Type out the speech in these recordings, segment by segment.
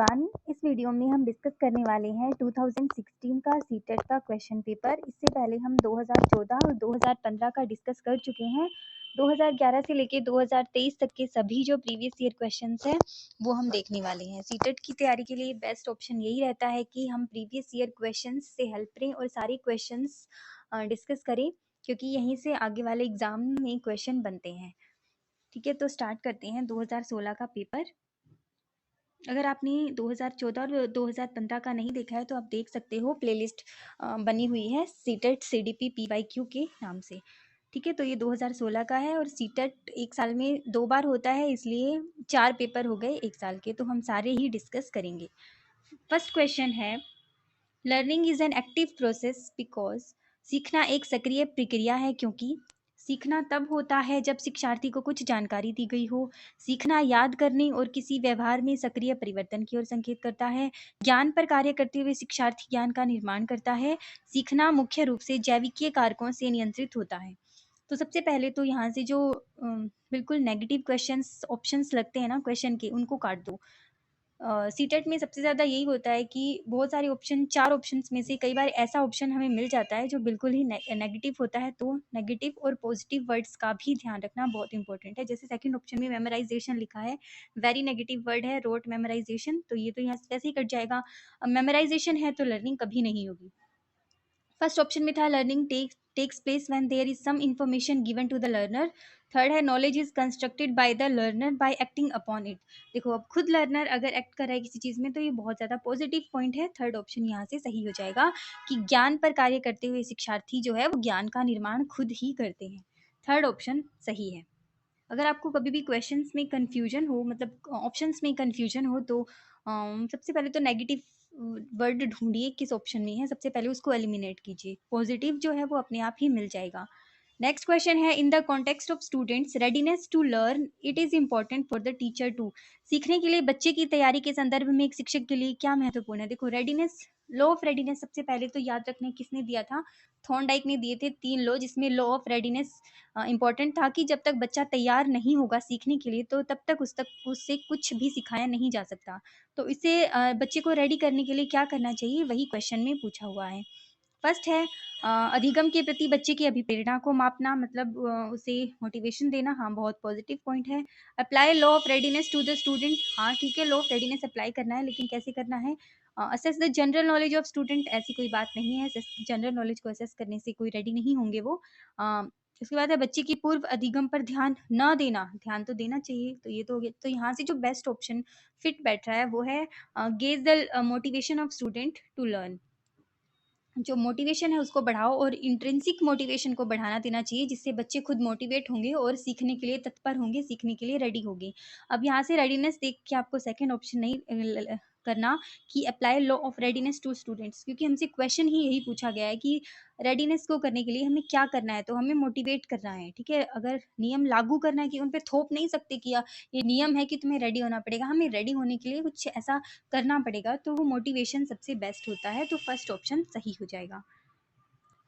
Everyone, इस video में हम डिस्कस करने वाले हैं 2016 का सीटेट का क्वेश्चन पेपर। इससे पहले हम 2014 और 2015 का डिस्कस कर चुके हैं। 2011 से लेके 2023 तक के सभी जो प्रीवियस ईयर क्वेश्चंस हैं वो हम देखने वाले हैं। सीटेट की तैयारी के लिए बेस्ट ऑप्शन यही रहता है कि हम प्रीवियस ईयर क्वेश्चंस से हेल्प लें और सारे क्वेश्चंस डिस्कस करें, क्योंकि यहीं से आगे वाले एग्जाम में क्वेश्चन बनते हैं। ठीक है, तो स्टार्ट करते हैं 2016 का पेपर। अगर आपने 2014 और 2015 का नहीं देखा है तो आप देख सकते हो, प्लेलिस्ट बनी हुई है सीटेट CDP PYQ के नाम से। ठीक है, तो ये 2016 का है और सीटेट एक साल में 2 बार होता है, इसलिए 4 पेपर हो गए एक साल के, तो हम सारे ही डिस्कस करेंगे। फर्स्ट क्वेश्चन है, learning is an active process because सीखना एक सक्रिय प्रक्रिया है क्योंकि सीखना तब होता है जब शिक्षार्थी को कुछ जानकारी दी गई हो। सीखना याद करने और किसी व्यवहार में सक्रिय परिवर्तन की ओर संकेत करता है। ज्ञान पर कार्य करते हुए शिक्षार्थी ज्ञान का निर्माण करता है। सीखना मुख्य रूप से जैविकीय कारकों से नियंत्रित होता है। तो सबसे पहले तो यहाँ से जो बिल्कुल नेगेटिव क्वेश्चंस ऑप्शंस लगते हैं ना क्वेश्चन के, उनको काट दो। सीटेट में सबसे ज़्यादा यही होता है कि बहुत सारे ऑप्शन, 4 ऑप्शंस में से कई बार ऐसा ऑप्शन हमें मिल जाता है जो बिल्कुल ही नेगेटिव होता है। तो नेगेटिव और पॉजिटिव वर्ड्स का भी ध्यान रखना बहुत इंपॉर्टेंट है। जैसे सेकंड ऑप्शन में मेमोराइजेशन लिखा है, वेरी नेगेटिव वर्ड है रोट मेमोराइजेशन, तो ये तो यहाँ से वैसे ही कट जाएगा। अब मेमोराइजेशन है तो लर्निंग कभी नहीं होगी। फर्स्ट ऑप्शन में था learning takes place when there is some information given to the learner. Third है knowledge is constructed by the learner by acting upon it. देखो, अब खुद लर्नर अगर एक्ट कर रहा है किसी चीज़ में तो ये बहुत ज़्यादा पॉजिटिव पॉइंट है। थर्ड ऑप्शन यहाँ से सही हो जाएगा कि ज्ञान पर कार्य करते हुए शिक्षार्थी जो है वो ज्ञान का निर्माण खुद ही करते हैं। थर्ड ऑप्शन सही है। अगर आपको कभी भी क्वेश्चंस में कन्फ्यूजन हो, मतलब ऑप्शंस में कन्फ्यूजन हो, तो सबसे पहले तो नेगेटिव वर्ड ढूंढिए किस ऑप्शन में है, सबसे पहले उसको एलिमिनेट कीजिए। पॉजिटिव जो है वो अपने आप ही मिल जाएगा। नेक्स्ट क्वेश्चन है, in the context of students readiness to learn it is important for the teacher to. सीखने के लिए बच्चे की तैयारी के संदर्भ में एक शिक्षक के लिए क्या महत्वपूर्ण है। देखो, रेडीनेस, लॉ ऑफ रेडीनेस सबसे पहले तो याद रखने किसने दिया था, थॉर्नडाइक ने दिए थे 3 लॉ, जिसमें लॉ ऑफ रेडीनेस इंपॉर्टेंट था कि जब तक बच्चा तैयार नहीं होगा सीखने के लिए तो तब तक उससे कुछ भी सिखाया नहीं जा सकता। तो इसे बच्चे को रेडी करने के लिए क्या करना चाहिए, वही क्वेश्चन में पूछा हुआ है। फर्स्ट है अधिगम के प्रति बच्चे की अभिप्रेरणा को मापना, मतलब उसे मोटिवेशन देना। हाँ, बहुत पॉजिटिव पॉइंट है। Apply law of readiness to the student. हाँ ठीक है, लॉ ऑफ रेडीनेस अप्लाई करना है, लेकिन कैसे करना है। Assess the general knowledge of student, ऐसी कोई बात नहीं है, जनरल नॉलेज को असेस करने से कोई रेडी नहीं होंगे वो। उसके बाद है बच्चे की पूर्व अधिगम पर ध्यान न देना। ध्यान तो देना चाहिए, तो ये तो हो गया। तो यहाँ से जो बेस्ट ऑप्शन फिट बैठ रहा है वो है gauge the motivation of student to learn. जो मोटिवेशन है उसको बढ़ाओ और इंट्रिंसिक मोटिवेशन को बढ़ाना देना चाहिए, जिससे बच्चे खुद मोटिवेट होंगे और सीखने के लिए तत्पर होंगे, सीखने के लिए रेडी होंगे। अब यहाँ से रेडीनेस देख के आपको सेकंड ऑप्शन नहीं करना कि apply law of readiness to students, क्योंकि हमसे क्वेश्चन ही यही पूछा गया है कि रेडीनेस को करने के लिए हमें क्या करना है, तो हमें मोटिवेट करना है। ठीक है, अगर नियम लागू करना है कि उन पे थोप नहीं सकते कि ये नियम है कि तुम्हें रेडी होना पड़ेगा, हमें रेडी होने के लिए कुछ ऐसा करना पड़ेगा, तो वो मोटिवेशन सबसे बेस्ट होता है। तो फर्स्ट ऑप्शन सही हो जाएगा।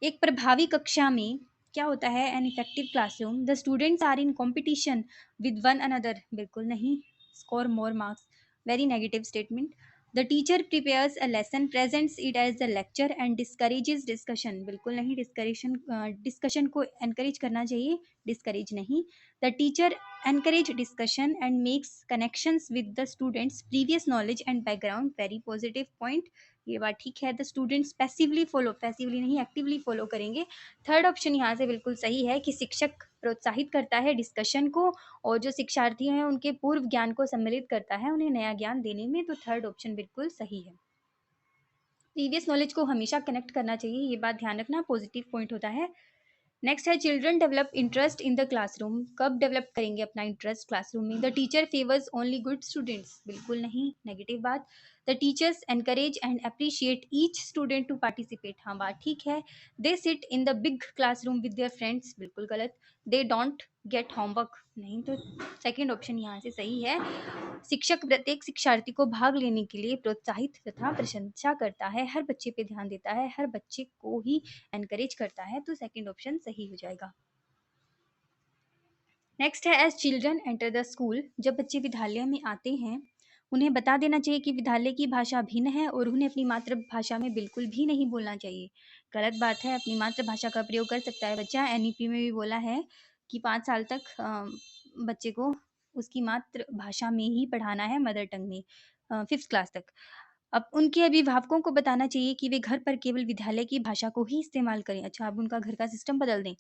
एक प्रभावी कक्षा में क्या होता है, an effective classroom the students are in competition with one another. बिल्कुल नहीं, score more marks, very negative statement. The teacher prepares a lesson presents it as a lecture and discourages discussion. बिल्कुल नहीं, डिस्कशन को encourage करना चाहिए, discourage नहीं। द टीचर encourage discussion and makes connections with the students previous knowledge and background, very positive point, ये बात ठीक है। The students passively follow, passively नहीं एक्टिवली फॉलो करेंगे। थर्ड ऑप्शन यहाँ से बिल्कुल सही है कि शिक्षक प्रोत्साहित करता है डिस्कशन को और जो शिक्षार्थी हैं उनके पूर्व ज्ञान को सम्मिलित करता है उन्हें नया ज्ञान देने में। तो थर्ड ऑप्शन बिल्कुल सही है। प्रीवियस नॉलेज को हमेशा कनेक्ट करना चाहिए, ये बात ध्यान रखना, पॉजिटिव पॉइंट होता है। नेक्स्ट है children develop interest in the classroom. कब डेवलप करेंगे अपना इंटरेस्ट क्लासरूम में। The teacher favours only good students. बिल्कुल नहीं, नेगेटिव बात। The teachers encourage and appreciate each student to participate. हाँ, बात ठीक है। They sit in the big classroom with their friends. बिल्कुल गलत। They don't get homework. नहीं, तो सेकेंड ऑप्शन यहाँ से सही है। शिक्षक प्रत्येक शिक्षार्थी को भाग लेने के लिए प्रोत्साहित तथा प्रशंसा करता है, हर बच्चे पे ध्यान देता है, हर बच्चे को ही एनकरेज करता है। तो सेकंड ऑप्शन सही हो जाएगा। नेक्स्ट है as children enter the school. जब बच्चे विद्यालय में आते हैं उन्हें बता देना चाहिए कि विद्यालय की भाषा भिन्न है और उन्हें अपनी मातृभाषा में बिल्कुल भी नहीं बोलना चाहिए। गलत बात है, अपनी मातृभाषा का प्रयोग कर सकता है बच्चा। एनईपी में भी बोला है कि 5 साल तक बच्चे को उसकी मातृभाषा में ही पढ़ाना है, मदर टंग में, 5th क्लास तक। अब उनके अभिभावकों को बताना चाहिए कि वे घर पर केवल विद्यालय की भाषा को ही इस्तेमाल करें। अच्छा, अब उनका घर का सिस्टम बदल दें?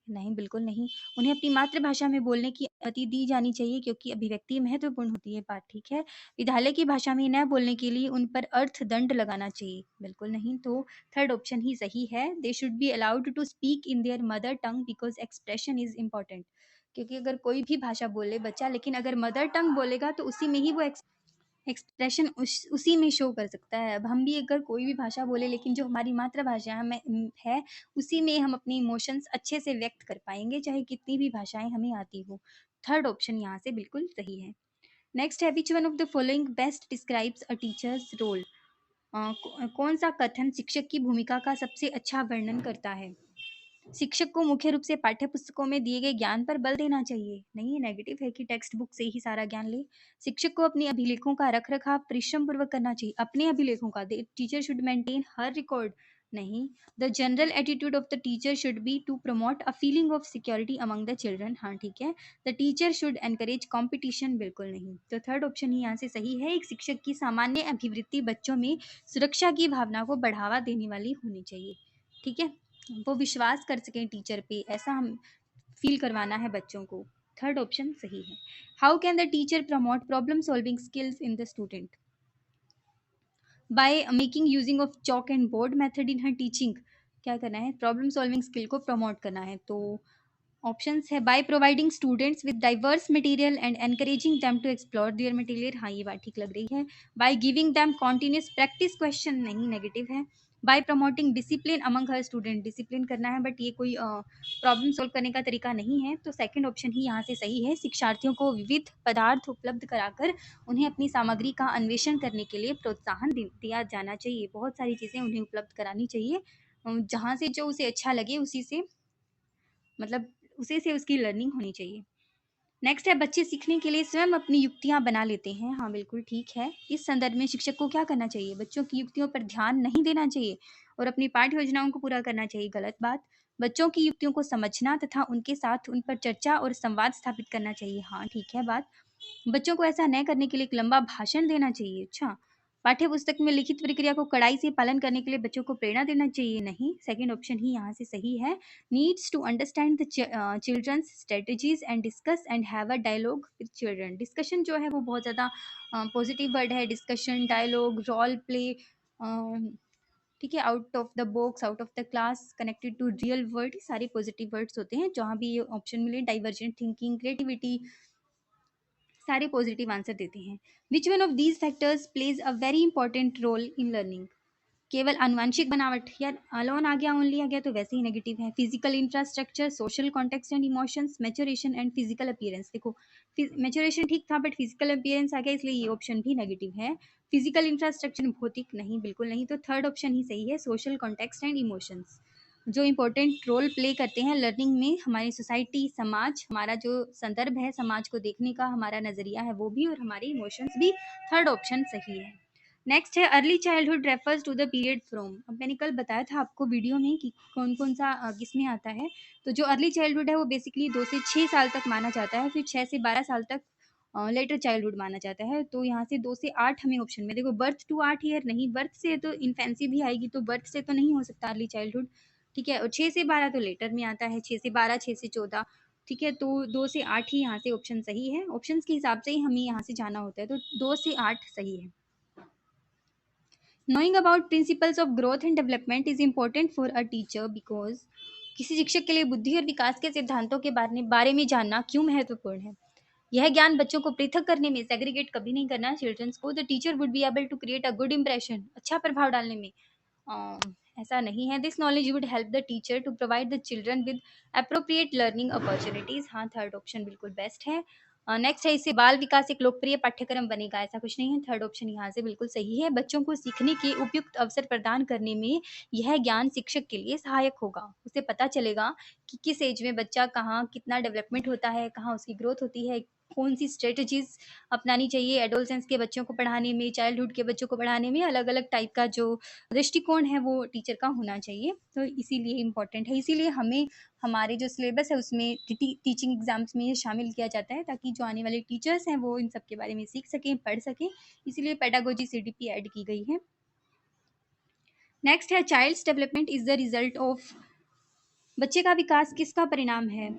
नहीं, बिल्कुल नहीं। उन्हें अपनी मातृभाषा में बोलने की अनुमति दी जानी चाहिए क्योंकि अभिव्यक्ति महत्वपूर्ण होती है, बात ठीक है। विद्यालय की भाषा में न बोलने के लिए उन पर अर्थदंड लगाना चाहिए, बिल्कुल नहीं। तो थर्ड ऑप्शन ही सही है। They should be allowed to speak in their mother tongue because expression is important. क्योंकि अगर कोई भी भाषा बोले बच्चा, लेकिन अगर मदर टंग बोलेगा तो उसी में ही वो एक्सप्रेशन उसी में शो कर सकता है। अब हम भी अगर कोई भी भाषा बोले लेकिन जो हमारी मातृभाषा है उसी में हम अपने इमोशंस अच्छे से व्यक्त कर पाएंगे, चाहे कितनी भी भाषाएं हमें आती हो। थर्ड ऑप्शन यहाँ से बिल्कुल सही है। नेक्स्ट है, which one of the following best describes a teacher's role. कौन सा कथन शिक्षक की भूमिका का सबसे अच्छा वर्णन करता है? शिक्षक को मुख्य रूप से पाठ्य पुस्तकों में दिए गए ज्ञान पर बल देना चाहिए। नहीं, ये नेगेटिव है कि टेक्स्ट बुक से ही सारा ज्ञान ले। शिक्षक को अपने अभिलेखों का रख रखाव परिश्रम पूर्वक करना चाहिए। अपने अभिलेखों का, टीचर शुड मेंटेन हर रिकॉर्ड। नहीं, the general attitude of the teacher should be to promote a feeling of security among the children. हाँ ठीक है। The teacher should encourage competition. बिल्कुल नहीं। तो थर्ड ऑप्शन ही यहाँ से सही है। एक शिक्षक की सामान्य अभिवृत्ति बच्चों में सुरक्षा की भावना को बढ़ावा देने वाली होनी चाहिए। ठीक है, वो विश्वास कर सकें टीचर पे, ऐसा हम फील करवाना है बच्चों को। थर्ड ऑप्शन सही है। How can the teacher promote problem solving skills in the student? By making using of chalk and board method in her teaching. क्या करना है? प्रॉब्लम सॉल्विंग स्किल को प्रमोट करना है। तो ऑप्शंस है, by providing students with diverse material and encouraging them to explore their material. हाँ, ये बात ठीक लग रही है। By giving them continuous practice question. नहीं, नेगेटिव है। By promoting discipline among her student. Discipline करना है, बट ये कोई प्रॉब्लम सोल्व करने का तरीका नहीं है। तो सेकंड ऑप्शन ही यहाँ से सही है। शिक्षार्थियों को विविध पदार्थ उपलब्ध कराकर उन्हें अपनी सामग्री का अन्वेषण करने के लिए प्रोत्साहन दिया जाना चाहिए। बहुत सारी चीज़ें उन्हें उपलब्ध करानी चाहिए, जहाँ से जो उसे अच्छा लगे उसी से, मतलब उसी से उसकी लर्निंग होनी चाहिए। नेक्स्ट है, बच्चे सीखने के लिए स्वयं अपनी युक्तियां बना लेते हैं। हाँ, बिल्कुल ठीक है। इस संदर्भ में शिक्षक को क्या करना चाहिए? बच्चों की युक्तियों पर ध्यान नहीं देना चाहिए और अपनी पाठ्य योजनाओं को पूरा करना चाहिए। गलत बात। बच्चों की युक्तियों को समझना तथा उनके साथ उन पर चर्चा और संवाद स्थापित करना चाहिए। हाँ ठीक है बात। बच्चों को ऐसा न करने के लिए एक लंबा भाषण देना चाहिए। अच्छा, पाठ्य पुस्तक में लिखित प्रक्रिया को कड़ाई से पालन करने के लिए बच्चों को प्रेरणा देना चाहिए। नहीं, सेकंड ऑप्शन ही यहाँ से सही है। Needs to understand the children's strategies and discuss and have a dialogue with children. Discussion जो है वो बहुत ज़्यादा पॉजिटिव वर्ड है। डिस्कशन, डायलॉग, रोल प्ले, ठीक है, out of the box, out of the class, connected to real world, सारे positive words होते हैं। जहाँ भी ये ऑप्शन मिले, डाइवर्जेंट थिंकिंग, क्रिएटिविटी, सारे पॉजिटिव आंसर देते हैं। Which one of these factors plays a very important role in learning? केवल आनुवंशिक बनावट, या अलोन आ गया, ओनली आ गया तो वैसे ही नेगेटिव है। Physical infrastructure, social context and emotions, maturation and physical appearance. देखो, मैच्योरेशन ठीक था बट फिजिकल अपीयरेंस आ गया, इसलिए ये ऑप्शन भी नेगेटिव है। फिजिकल इंफ्रास्ट्रक्चर भौतिक, नहीं बिल्कुल नहीं। तो थर्ड ऑप्शन ही सही है, सोशल कॉन्टेक्स्ट एंड इमोशंस, जो इंपॉर्टेंट रोल प्ले करते हैं लर्निंग में। हमारी सोसाइटी, समाज, हमारा जो संदर्भ है समाज को देखने का, हमारा नज़रिया है वो भी, और हमारे इमोशंस भी। थर्ड ऑप्शन सही है। नेक्स्ट है, early childhood refers to the period from. अब मैंने कल बताया था आपको वीडियो में कि कौन कौन सा किस में आता है। तो जो अर्ली चाइल्डहुड है वो बेसिकली 2 से 6 साल तक माना जाता है, फिर 6 से 12 साल तक लेटर चाइल्डहुड माना जाता है। तो यहाँ से 2 से 8 हमें ऑप्शन में, देखो बर्थ टू 8 ईयर नहीं, बर्थ से तो इन्फेंसी भी आएगी, तो बर्थ से तो नहीं हो सकता अर्ली चाइल्डहुड। ठीक है, और 6 से 12 तो लेटर में आता है, 6 से 12, 6 से 14। ठीक है, तो 2 से 8 ही यहाँ से ऑप्शन सही है। ऑप्शंस के हिसाब से ही हमें यहाँ से जाना होता है, तो 2 से 8 सही है। Knowing about principles of growth and development is important for a teacher because किसी शिक्षक के लिए बुद्धि और विकास के सिद्धांतों के बारे में जानना क्यों महत्वपूर्ण है? यह ज्ञान बच्चों को पृथक करने में, सेग्रीगेट कभी नहीं करना चिल्ड्रंस को। The teacher would be able to create a good impression, अच्छा प्रभाव डालने में ऐसा नहीं है। This knowledge would help the teacher to provide the children with appropriate learning opportunities. हाँ, थर्ड ऑप्शन बिल्कुल बेस्ट है। नेक्स्ट है, इससे बाल विकास एक लोकप्रिय पाठ्यक्रम बनेगा, ऐसा कुछ नहीं है। थर्ड ऑप्शन यहाँ से बिल्कुल सही है। बच्चों को सीखने के उपयुक्त अवसर प्रदान करने में यह ज्ञान शिक्षक के लिए सहायक होगा। उसे पता चलेगा कि किस एज में बच्चा कहाँ कितना डेवलपमेंट होता है, कहाँ उसकी ग्रोथ होती है, कौन सी स्ट्रेटजीज अपनानी चाहिए एडोलसेंस के बच्चों को पढ़ाने में, चाइल्डहुड के बच्चों को पढ़ाने में, अलग अलग टाइप का जो दृष्टिकोण है वो टीचर का होना चाहिए। तो इसीलिए इम्पॉर्टेंट है, इसीलिए हमें हमारे जो सिलेबस है उसमें टीचिंग एग्जाम्स में ये शामिल किया जाता है, ताकि जो आने वाले टीचर्स हैं वो इन सब के बारे में सीख सकें, पढ़ सकें। इसीलिए पेडागोजी CDP ऐड की गई है। नेक्स्ट है child's development is the result of, बच्चे का विकास किसका परिणाम है?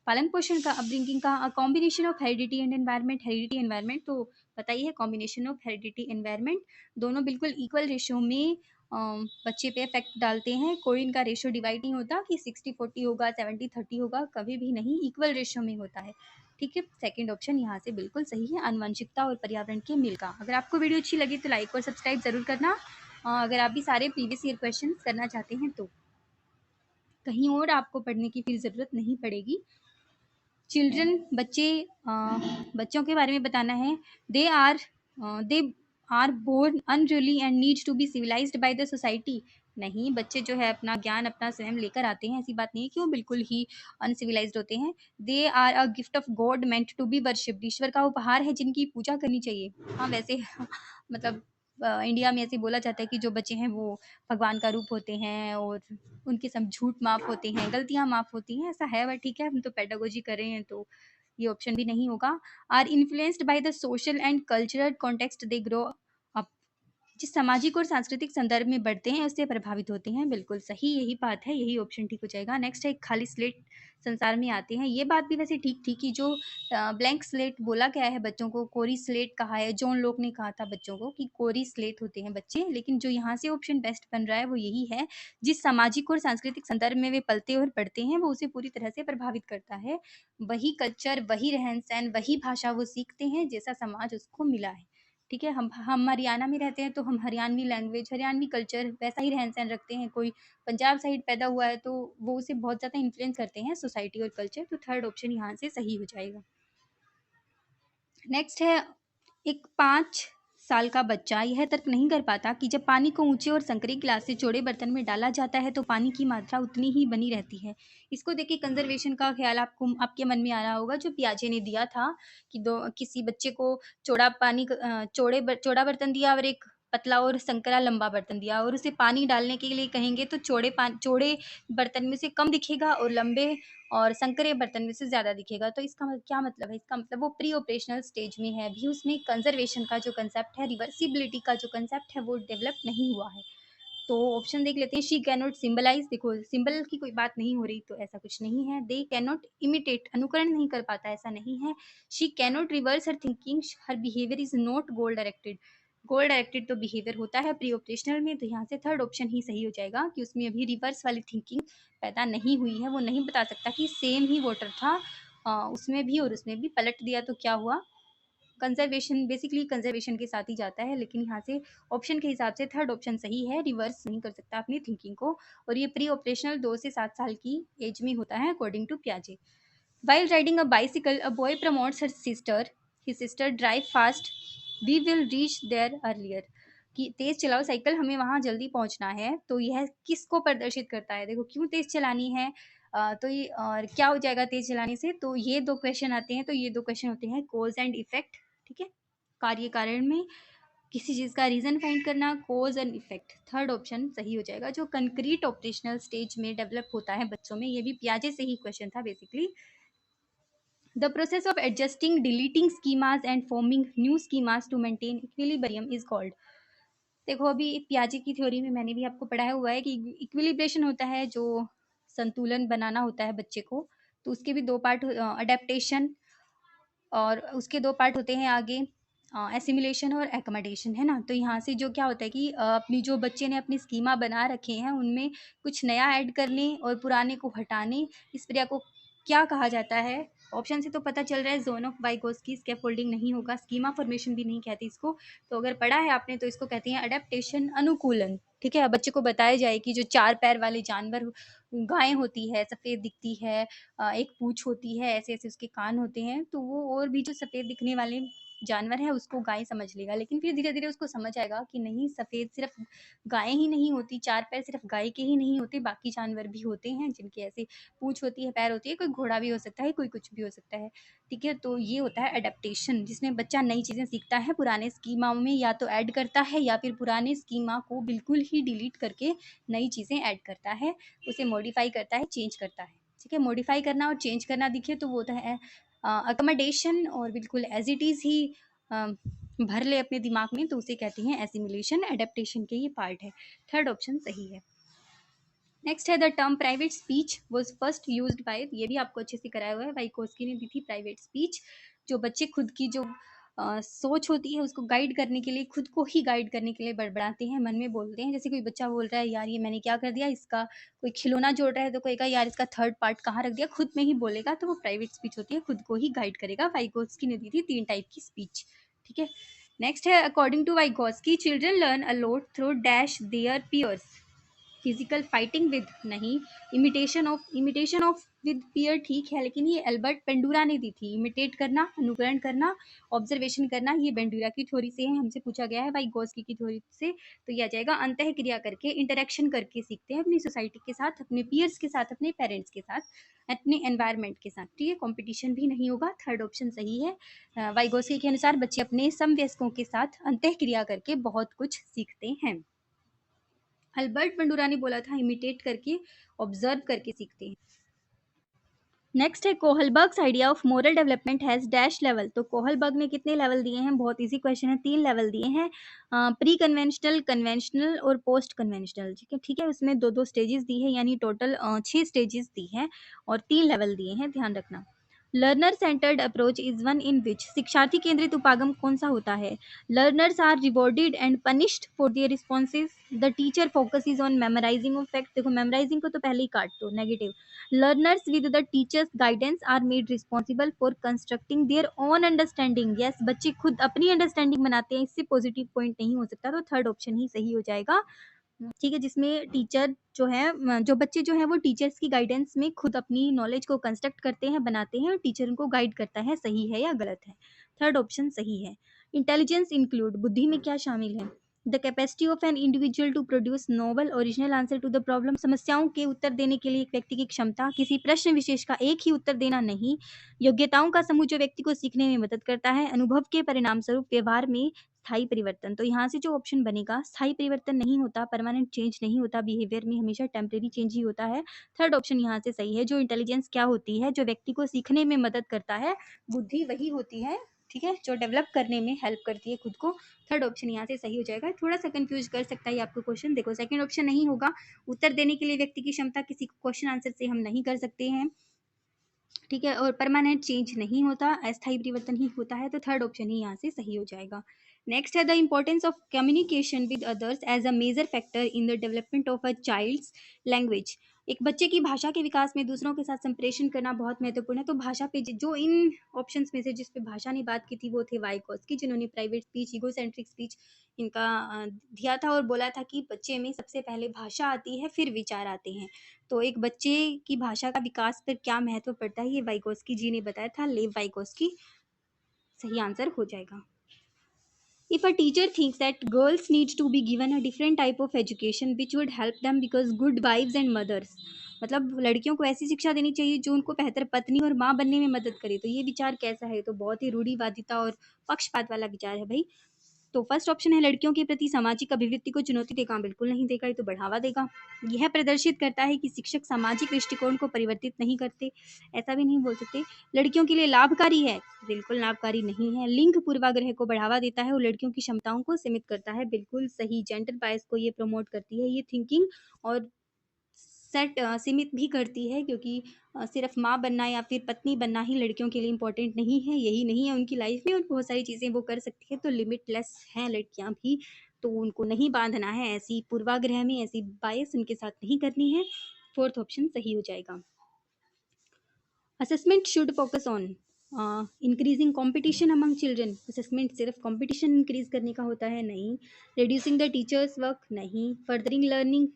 पालन पोषण का, अपब्रिंगिंग का, combination of heredity and environment. Heredity environment तो पता ही है, कॉम्बिनेशन ऑफ हेरिडिटी एनवायरनमेंट, दोनों बिल्कुल इक्वल रेशियो में बच्चे पे इफेक्ट डालते हैं। कोई इनका रेशियो डिवाइड नहीं होता कि 60-40 होगा, 70-30 होगा, कभी भी नहीं, इक्वल रेशियो में होता है। ठीक है, सेकंड ऑप्शन यहाँ से बिल्कुल सही है, आनुवंशिकता और पर्यावरण के मिल का। अगर आपको वीडियो अच्छी लगी तो लाइक और सब्सक्राइब जरूर करना। अगर आप भी सारे प्रीवियस ईयर क्वेश्चन करना चाहते हैं तो कहीं और आपको पढ़ने की फिर ज़रूरत नहीं पड़ेगी। चिल्ड्रन, बच्चों के बारे में बताना है। They are born unruly and needs to be civilised by the society. नहीं, बच्चे जो है अपना ज्ञान अपना स्वयं लेकर आते हैं, ऐसी बात नहीं है कि वो बिल्कुल ही अनसिविलाइज्ड होते हैं। They are a gift of God meant to be worshipped, ईश्वर का उपहार है जिनकी पूजा करनी चाहिए। हाँ वैसे मतलब इंडिया में ऐसे बोला जाता है कि जो बच्चे हैं वो भगवान का रूप होते हैं और उनके सब झूठ माफ होते हैं, गलतियां माफ होती हैं, ऐसा है। बट ठीक है, हम तो पेडागोजी कर रहे हैं तो ये ऑप्शन भी नहीं होगा। Are influenced by the social and cultural context they grow up, जिस सामाजिक और सांस्कृतिक संदर्भ में बढ़ते हैं उससे प्रभावित होते हैं। बिल्कुल सही, यही बात है, यही ऑप्शन ठीक हो जाएगा। नेक्स्ट है खाली स्लेट संसार में आते हैं। ये बात भी वैसे ठीक थी कि जो ब्लैंक स्लेट बोला गया है बच्चों को, कोरी स्लेट कहा है, जॉन लोक ने कहा था बच्चों को कि कोरी स्लेट होते हैं बच्चे। लेकिन जो यहाँ से ऑप्शन बेस्ट बन रहा है वो यही है, जिस सामाजिक और सांस्कृतिक संदर्भ में वे पलते और बढ़ते हैं वो उसे पूरी तरह से प्रभावित करता है। वही कल्चर, वही रहन सहन, वही भाषा वो सीखते हैं जैसा समाज उसको मिला है। ठीक है, हम हरियाणा में रहते हैं तो हम हरियाणवी लैंग्वेज, हरियाणवी कल्चर, वैसा ही रहन सहन रखते हैं। कोई पंजाब साइड पैदा हुआ है तो वो उसे बहुत ज़्यादा इन्फ्लुएंस करते हैं सोसाइटी और कल्चर। तो थर्ड ऑप्शन यहाँ से सही हो जाएगा। नेक्स्ट है, एक 5 साल का बच्चा यह तर्क नहीं कर पाता कि जब पानी को ऊंचे और संकरे गिलास से चौड़े बर्तन में डाला जाता है तो पानी की मात्रा उतनी ही बनी रहती है। इसको देखिए, कंजर्वेशन का ख्याल आपके मन में आ रहा होगा, जो पियाजे ने दिया था कि किसी बच्चे को चौड़ा बर्तन दिया और एक पतला और संकरा लंबा बर्तन दिया, और उसे पानी डालने के लिए कहेंगे तो चौड़े बर्तन में से कम दिखेगा और लंबे और संकरे बर्तन में से ज़्यादा दिखेगा। तो इसका क्या मतलब है? इसका मतलब वो प्री ऑपरेशनल स्टेज में है, अभी उसमें कंजर्वेशन का जो कंसेप्ट है, रिवर्सिबिलिटी का जो कंसेप्ट है वो डेवलप नहीं हुआ है। तो ऑप्शन देख लेते हैं। शी कैन नॉट सिम्बलाइज, देखो सिंबल की कोई बात नहीं हो रही तो ऐसा कुछ नहीं है। दे कैन नॉट इमिटेट, अनुकरण नहीं कर पाता, ऐसा नहीं है। She can not reverse her thinking, her behaviour is not goal directed. Goal directed तो बिहेवियर होता है प्री ऑपरेशनल में, तो यहाँ से थर्ड ऑप्शन ही सही हो जाएगा कि उसमें अभी रिवर्स वाली थिंकिंग पैदा नहीं हुई है। वो नहीं बता सकता कि सेम ही वाटर था उसमें भी और उसमें भी, पलट दिया तो क्या हुआ। कंजर्वेशन बेसिकली कंजर्वेशन के साथ ही जाता है, लेकिन यहाँ से ऑप्शन के हिसाब से थर्ड ऑप्शन सही है, रिवर्स नहीं कर सकता अपनी थिंकिंग को। और ये प्री ऑपरेशनल 2 से 7 साल की एज में होता है अकॉर्डिंग टू पियाजे। While riding a bicycle, a boy promotes his sister drive fast, we will reach there earlier। कि तेज चलाओ साइकिल, हमें वहां जल्दी पहुंचना है। तो यह किसको प्रदर्शित करता है? देखो, क्यों तेज चलानी है, तो ये और क्या हो जाएगा तेज चलाने से। तो ये 2 क्वेश्चन आते हैं, तो ये 2 क्वेश्चन होते हैं कॉज एंड इफेक्ट। ठीक है, कार्य कारण में किसी चीज का रीजन फाइंड करना, cause and effect. Third option सही हो जाएगा, जो कंक्रीट ऑपरेशनल स्टेज में डेवलप होता है बच्चों में। ये भी पियाजे से ही क्वेश्चन था basically. The process of adjusting, deleting schemas and forming new schemas to maintain equilibrium is called। देखो, अभी पियाजे की थ्योरी में मैंने भी आपको पढ़ाया हुआ है कि इक्विलिब्रेशन होता है, जो संतुलन बनाना होता है बच्चे को। तो उसके भी 2 पार्ट, अडेप्टेशन, और उसके 2 पार्ट होते हैं आगे, एसिमिलेशन और एकोमोडेशन, है ना। तो यहाँ से जो क्या होता है कि अपनी जो बच्चे ने अपनी स्कीमा बना रखे हैं उनमें कुछ नया ऐड करने और पुराने को हटाने, इस प्रक्रिया को क्या कहा जाता है? ऑप्शन से तो पता चल रहा है जोन ऑफ वाइगोस्की स्कैफोल्डिंग नहीं होगा, स्कीमा फॉर्मेशन भी नहीं कहती इसको। तो अगर पढ़ा है आपने तो इसको कहते हैं अडेप्टेशन, अनुकूलन। ठीक है, बच्चे को बताया जाए कि जो 4 पैर वाले जानवर, गाय होती है सफ़ेद दिखती है, एक पूँछ होती है, ऐसे-ऐसे उसके कान होते हैं, तो वो और भी जो सफ़ेद दिखने वाले जानवर है उसको गाय समझ लेगा, लेकिन फिर धीरे-धीरे उसको समझ आएगा कि नहीं, सफ़ेद सिर्फ़ गाय ही नहीं होती, 4 पैर सिर्फ़ गाय के ही नहीं होते, बाकी जानवर भी होते हैं जिनके ऐसे पूँछ होती है, पैर होती है, कोई घोड़ा भी हो सकता है, कोई कुछ भी हो सकता है, ठीक है? तो ये होता है एडैप्टेशन, जिसमें बच्चा नई चीज़ें सीखता है, पुराने स्कीमा में या तो ऐड करता है या फिर पुराने स्कीमा को बिल्कुल ही डिलीट करके नई चीज़ें ऐड करता है, उसे मॉडिफ़ाई करता है, चेंज करता है, ठीक है? मॉडिफ़ाई करना और चेंज करना देखिए तो वो होता है अकोमोडेशन, और बिल्कुल एज़ इट इज़ ही अ, भर ले अपने दिमाग में, तो उसे कहते हैं एसिमिलेशन। एडेप्टेशन के ये पार्ट है। थर्ड ऑप्शन सही है। नेक्स्ट है the term private speech was first used by, ये भी आपको अच्छे से कराया हुआ है, वाइकोस्की ने दी थी प्राइवेट स्पीच। जो बच्चे खुद की जो सोच होती है उसको गाइड करने के लिए, खुद को ही गाइड करने के लिए बड़बड़ाते हैं, मन में बोलते हैं। जैसे कोई बच्चा बोल रहा है यार ये मैंने क्या कर दिया, इसका कोई खिलौना जोड़ रहा है तो कहेगा यार इसका थर्ड पार्ट कहाँ रख दिया, खुद में ही बोलेगा, तो वो प्राइवेट स्पीच होती है, खुद को ही गाइड करेगा। वाइकोस्की ने दी थी 3 टाइप की स्पीच, ठीक है। नेक्स्ट है according to Vygotsky children learn a lot through dash their peers. Physical fighting with नहीं, इमिटेशन ऑफ विद पियर ठीक है, लेकिन ये एल्बर्ट पेंडुरा ने दी थी। इमिटेट करना, अनुकरण करना, ऑब्जर्वेशन करना, ये पेंडुरा की थ्योरी से है, हमसे पूछा गया है वाइगोस्की की थ्योरी से। तो ये आ जाएगा अंतः क्रिया करके, इंटरेक्शन करके सीखते हैं अपनी सोसाइटी के साथ, अपने पियर्स के साथ, अपने पेरेंट्स के साथ, अपने एनवायरनमेंट के साथ, ठीक है। कॉम्पिटिशन भी नहीं होगा, थर्ड ऑप्शन सही है। वाइगोस्की के अनुसार बच्चे अपने समवयस्कों के साथ अंतः क्रिया करके बहुत कुछ सीखते हैं। अल्बर्ट बंडूरा ने बोला था इमिटेट करके, ऑब्जर्व करके सीखते हैं। नेक्स्ट है Kohlberg's idea of moral development has dash level. तो कोहलबर्ग ने कितने लेवल दिए हैं, बहुत इजी क्वेश्चन है, 3 लेवल दिए हैं, प्री कन्वेंशनल, कन्वेंशनल और पोस्ट कन्वेंशनल, ठीक है। उसमें 2-2 स्टेजेस दी है, यानी टोटल 6 स्टेजेस दी हैं और 3 लेवल दिए हैं, ध्यान रखना। Learner centred approach is one in which, शिक्षार्थी केंद्रित उपागम कौन सा होता है। Learners are rewarded and punished for their responses. The teacher focus is on memorising of fact. देखो मेमोराइजिंग को तो पहले ही काट दो, negative. Learners with the teacher's guidance are made responsible for constructing their own understanding. Yes, बच्चे खुद अपनी अंडरस्टैंडिंग बनाते हैं, इससे पॉजिटिव पॉइंट नहीं हो सकता, तो थर्ड ऑप्शन ही सही हो जाएगा, ठीक है। जिसमें टीचर जो है, जो बच्चे जो है वो टीचर्स की गाइडेंस में खुद अपनी नॉलेज को कंस्ट्रक्ट करते हैं, बनाते हैं, और टीचर उनको गाइड करता है, सही है या गलत है, थर्ड ऑप्शन सही है। इंटेलिजेंस इंक्लूड, बुद्धि में क्या शामिल है। The capacity of an individual to produce noble original answer to the problem, समस्याओं के उत्तर देने के लिए एक व्यक्ति की क्षमता, किसी प्रश्न विशेष का एक ही उत्तर देना नहीं। योग्यताओं का समूह जो व्यक्ति को सीखने में मदद करता है। अनुभव के परिणाम स्वरूप व्यवहार में स्थायी परिवर्तन। तो यहाँ से जो ऑप्शन बनेगा, स्थायी परिवर्तन नहीं होता, परमानेंट चेंज नहीं होता, बिहेवियर में हमेशा टेम्परेरी चेंज ही होता है, थर्ड ऑप्शन यहाँ से सही है। जो इंटेलिजेंस क्या होती है, जो व्यक्ति को सीखने में मदद करता है, बुद्धि वही होती है, ठीक है, जो डेवलप करने में हेल्प करती है खुद को, थर्ड ऑप्शन यहाँ से सही हो जाएगा। थोड़ा सा कंफ्यूज कर सकता है आपको क्वेश्चन, देखो सेकंड ऑप्शन नहीं होगा, उत्तर देने के लिए व्यक्ति की क्षमता किसी क्वेश्चन आंसर से हम नहीं कर सकते हैं, ठीक है, और परमानेंट चेंज नहीं होता, अस्थायी परिवर्तन ही होता है, तो थर्ड ऑप्शन ही यहाँ से सही हो जाएगा। नेक्स्ट है the importance of communication with others as a major factor in the development of a child's language. एक बच्चे की भाषा के विकास में दूसरों के साथ संप्रेषण करना बहुत महत्वपूर्ण है। तो भाषा पे जो इन ऑप्शंस में से जिस पे भाषा ने बात की थी वो थे वाइकोस्की, जिन्होंने प्राइवेट स्पीच, ईगोसेंट्रिक स्पीच इनका दिया था, और बोला था कि बच्चे में सबसे पहले भाषा आती है, फिर विचार आते हैं। तो एक बच्चे की भाषा का विकास पर क्या महत्व पड़ता है, ये वाइकोस्की जी ने बताया था, लेव वाइकोस्की सही आंसर हो जाएगा। If a teacher thinks that girls need to be given a different type of education which would help them because good wives and mothers, मतलब लड़कियों को ऐसी शिक्षा देनी चाहिए जो उनको बेहतर पत्नी और माँ बनने में मदद करे, तो ये विचार कैसा है, तो बहुत ही रूढ़िवादिता और पक्षपात वाला विचार है भाई। तो फर्स्ट ऑप्शन है लड़कियों के प्रति सामाजिक अभिव्यक्ति को चुनौती देगा, बिल्कुल नहीं देगा, ये तो बढ़ावा देगा। यह प्रदर्शित करता है कि शिक्षक सामाजिक दृष्टिकोण को परिवर्तित नहीं करते, ऐसा भी नहीं बोल सकते। लड़कियों के लिए लाभकारी है, बिल्कुल लाभकारी नहीं है। लिंग पूर्वाग्रह को बढ़ावा देता है और लड़कियों की क्षमताओं को सीमित करता है, बिल्कुल सही। जेंडर बायस को ये प्रमोट करती है, ये थिंकिंग, और सेट सीमित भी करती है, क्योंकि सिर्फ माँ बनना या फिर पत्नी बनना ही लड़कियों के लिए इम्पोर्टेंट नहीं है, यही नहीं है उनकी लाइफ में, और बहुत सारी चीज़ें वो कर सकती है, तो लिमिटलेस हैं लड़कियाँ भी, तो उनको नहीं बांधना है, ऐसी पूर्वाग्रह में ऐसी बायस उनके साथ नहीं करनी है, फोर्थ ऑप्शन सही हो जाएगा। Assessment should focus on increasing competition among children. Assessment सिर्फ कंपटीशन इंक्रीज करने का होता है, नहीं। रिड्यूसिंग द टीचर्स वर्क, नहीं। फर्दरिंग लर्निंग,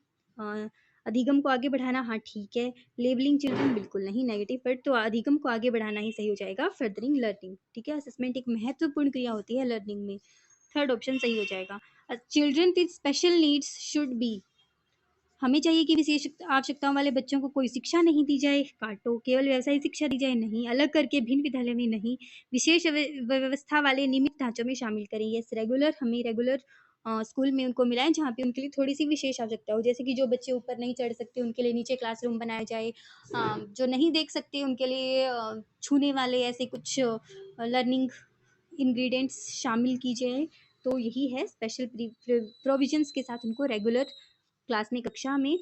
अधिगम को आगे बढ़ाना, हाँ ठीक है। लेबलिंग चिल्ड्रन, बिल्कुल नहीं, नेगेटिव, बट तो अधिगम को आगे बढ़ाना ही सही हो जाएगा। फर्दरिंग लर्निंग, ठीक है। असेसमेंट एक महत्वपूर्ण क्रिया होती है लर्निंग में, थर्ड ऑप्शन सही हो जाएगा। Children with special needs should be, हमें चाहिए कि विशेष आवश्यकताओं वाले बच्चों को कोई शिक्षा नहीं दी जाए, काटो। केवल व्यवसायिक शिक्षा दी जाए, नहीं। अलग करके भिन्न विद्यालय में, नहीं। विशेष व्यवस्था वाले नियमित ढांचों में शामिल करें, यस। रेगुलर, हमें रेगुलर स्कूल में उनको मिलाएं जहाँ पे उनके लिए थोड़ी सी विशेष आवश्यकता हो, जैसे कि जो बच्चे ऊपर नहीं चढ़ सकते उनके लिए नीचे क्लासरूम बनाया जाए, जो नहीं देख सकते उनके लिए छूने वाले ऐसे कुछ लर्निंग इंग्रेडिएंट्स शामिल की जाए। तो यही है, स्पेशल प्रोविजंस के साथ उनको रेगुलर क्लास में, कक्षा में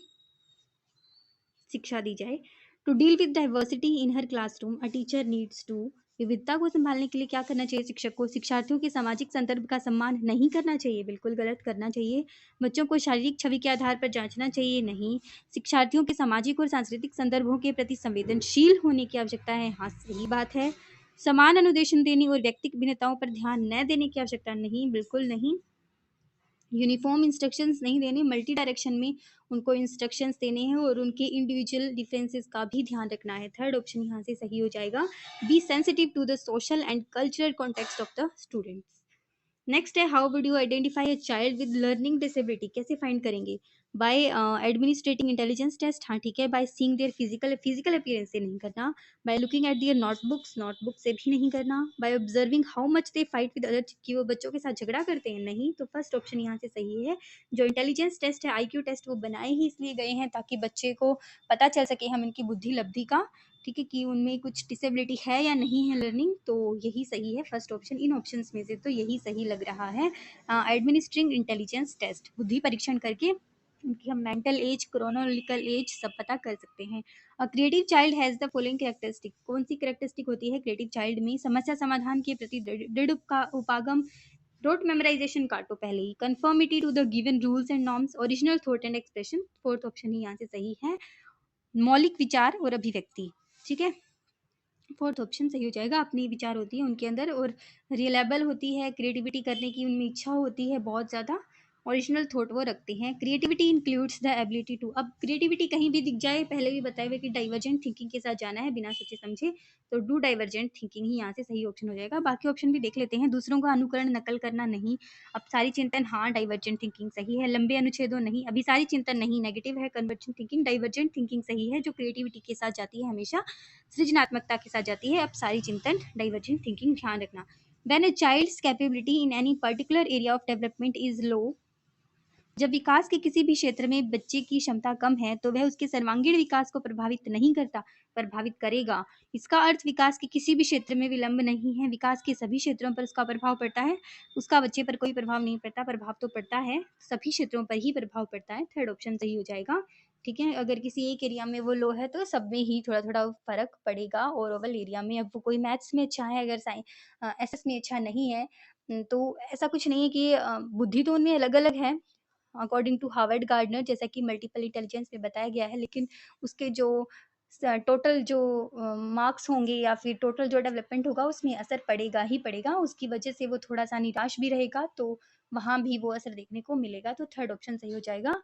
शिक्षा दी जाए। To deal with diversity in her classroom a teacher needs to, विविधता को संभालने के लिए क्या करना चाहिए शिक्षक को? शिक्षार्थियों के सामाजिक संदर्भ का सम्मान नहीं करना चाहिए, बिल्कुल गलत, करना चाहिए। बच्चों को शारीरिक छवि के आधार पर जांचना चाहिए, नहीं। शिक्षार्थियों के सामाजिक और सांस्कृतिक संदर्भों के प्रति संवेदनशील होने की आवश्यकता है, हाँ सही बात है। समान अनुदेशन देने और व्यक्तिगत भिन्नताओं पर ध्यान न देने की आवश्यकता, नहीं, बिल्कुल नहीं। यूनिफॉर्म इंस्ट्रक्शंस नहीं देने, मल्टी डायरेक्शन में उनको इंस्ट्रक्शंस देने हैं और उनके इंडिविजुअल डिफरेंसेस का भी ध्यान रखना है, थर्ड ऑप्शन यहाँ से सही हो जाएगा। Be sensitive to the social and cultural context of the students. Next है, how would you identify a child with learning disability, कैसे फाइंड करेंगे? बाय एडमिनिस्ट्रेटिंग इंटेलिजेंस टेस्ट, हाँ ठीक है। By seeing their physical appearance, से नहीं करना। By looking at their notebook से भी नहीं करना। By observing how much they fight with other, कि वो बच्चों के साथ झगड़ा करते हैं, नहीं। तो फर्स्ट ऑप्शन यहाँ से सही है। जो इंटेलिजेंस टेस्ट है, आईक्यू टेस्ट, वो बनाए ही इसलिए गए हैं ताकि बच्चे को पता चल सके हम इनकी बुद्धि लब्धि का, ठीक है, कि उनमें कुछ डिसेबिलिटी है या नहीं है लर्निंग। तो यही सही है, फर्स्ट ऑप्शन। इन ऑप्शंस में से तो यही सही लग रहा है। एडमिनिस्ट्रिंग इंटेलिजेंस टेस्ट, बुद्धि परीक्षण करके उनकी हम मेंटल एज, क्रोनोलॉजिकल एज सब पता कर सकते हैं। Creative child has the following characteristic, कौन सी कैरेक्टरिस्टिक होती है क्रिएटिव चाइल्ड में? समस्या समाधान के प्रति दृढ़ उपागम, रोट मेमोराइजेशन काटो पहले ही, conformity to the given rules and norms, original thought and expression, fourth option ही यहाँ से सही है। मौलिक विचार और अभिव्यक्ति, ठीक है, फोर्थ ऑप्शन सही हो जाएगा। अपनी विचार होती है उनके अंदर और रियलेबल होती है, क्रिएटिविटी करने की उनमें इच्छा होती है बहुत ज़्यादा, ओरिजिनल थॉट वो रखते हैं। Creativity includes the ability to, अब क्रिएटिविटी कहीं भी दिख जाए, पहले भी बताए हुए कि डाइवर्जेंट थिंकिंग के साथ जाना है बिना सोचे समझे, तो डू डाइवर्जेंट थिंकिंग ही यहाँ से सही ऑप्शन हो जाएगा। बाकी ऑप्शन भी देख लेते हैं। दूसरों का अनुकरण नकल करना, नहीं। अब सारी चिंतन, हाँ डाइवर्जेंट थिंकिंग सही है। लंबे अनुच्छेदों, नहीं। अभी सारी चिंतन नहीं, नेगेटिव है। कन्वर्जेंट थिंकिंग, डाइवर्जेंट थिंकिंग सही है, जो क्रिएटिविटी के साथ जाती है, हमेशा सृजनात्मकता के साथ जाती है। अब सारी चिंतन डाइवर्जेंट थिंकिंग, ध्यान रखना। When a child's capability in any particular area of development is low, जब विकास के किसी भी क्षेत्र में बच्चे की क्षमता कम है तो वह उसके सर्वांगीण विकास को प्रभावित नहीं करता, प्रभावित करेगा। इसका अर्थ विकास के किसी भी क्षेत्र में विलंब नहीं है, विकास के सभी क्षेत्रों पर उसका प्रभाव पड़ता है। उसका बच्चे पर कोई प्रभाव नहीं पड़ता, प्रभाव तो पड़ता है, सभी क्षेत्रों पर ही प्रभाव पड़ता है, थर्ड ऑप्शन सही हो जाएगा। ठीक है, अगर किसी एक एरिया में वो लो है तो सब में ही थोड़ा थोड़ा फर्क पड़ेगा। और ओवल एरिया में, अब वो कोई मैथ्स में अच्छा है, अगर एसएस में अच्छा नहीं है, तो ऐसा कुछ नहीं है कि बुद्धि तो उनमें अलग अलग है अकॉर्डिंग टू हार्वर्ड गार्डनर, जैसा कि मल्टीपल इंटेलिजेंस में बताया गया है, लेकिन उसके जो टोटल जो मार्क्स होंगे या फिर टोटल जो डेवलपमेंट होगा उसमें असर पड़ेगा ही पड़ेगा। उसकी वजह से वो थोड़ा सा निराश भी रहेगा, तो वहाँ भी वो असर देखने को मिलेगा। तो थर्ड ऑप्शन सही हो जाएगा।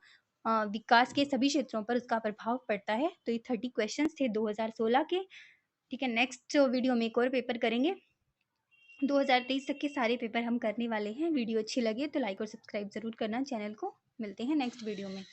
विकास के सभी क्षेत्रों पर उसका प्रभाव पड़ता है। तो ये 30 क्वेश्चन थे 2016 के। ठीक है, नेक्स्ट वीडियो में एक और पेपर करेंगे। 2023 तक के सारे पेपर हम करने वाले हैं। वीडियो अच्छी लगे तो लाइक और सब्सक्राइब जरूर करना चैनल को। मिलते हैं नेक्स्ट वीडियो में।